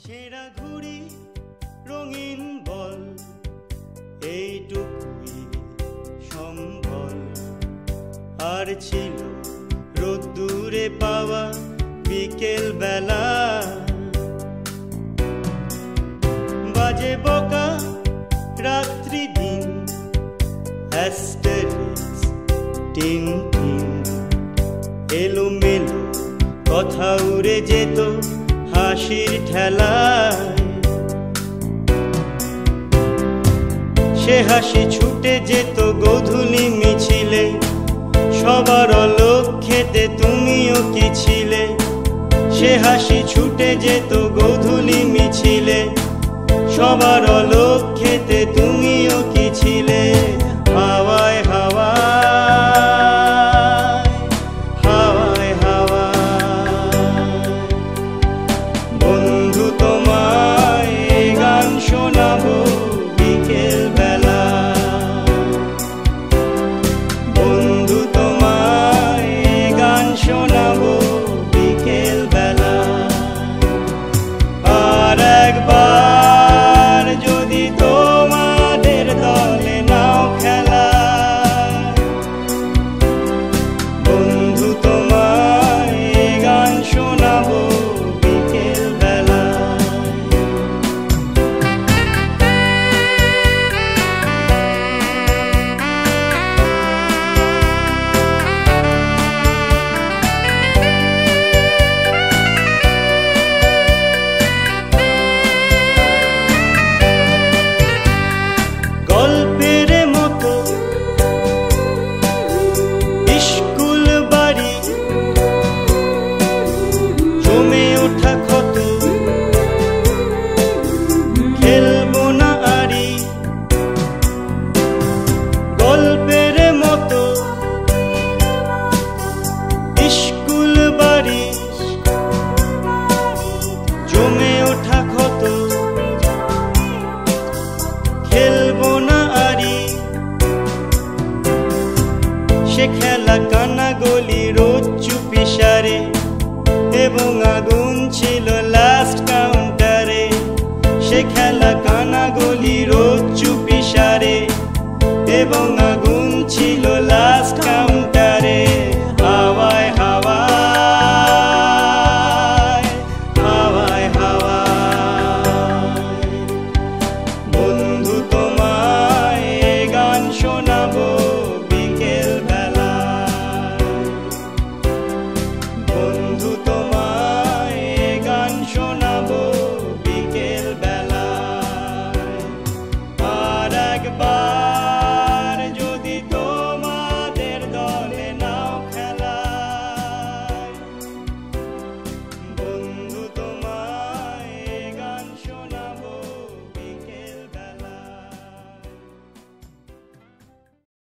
ছেঁড়া ঘুড়ি রঙিন বল এইটুকুই সম্বল। আর ছিল রোদ্দুরে পাওয়া বিকেল বেলা, বাজে বকা রাত্রি দিন, অ্যাস্টেরিক্স টিনটিন। এলোমেলো কথা উড়ে যেত হাসির ঠেলায়, সে হাসি ছুটে যেত গোধূলি মিছিলে। সবার লক্ষ্যেতে তুমিও কি ছিলে? সে হাসি ছুটে যেত গোধূলি মিছিলে। সবার লক্ষ্যেতে তুমিও কি ছিলে? হাওয়ায় হাওয়ায় হাওয়ায় হাওয়ায় বন্ধু তোমায় গান শোনাবো বিকেল বেলা। বন্ধু তোমায় গান শোনাবো বিকেল বেলা। আর একবার যদি তোমাদের দলে নাও খেলা, বন্ধু তোমায় গান শোনাবো বিকেল বেলা। গল্পের মতো স্কুল বাড়ি জমে ওঠা ক্ষত, খেলবো না আরি। গল্পের মতো স্কুল বাড়ি জমে ওঠা ক্ষত, খেলবো না আরি। সে খেলা কানা গলি রোজ চুপি সারে, এবং আগুন ছিল লাস্ট কাউন্টারে। সে খেলা কানা গলি রোজ চুপি সারে, এবং আগুন ছিল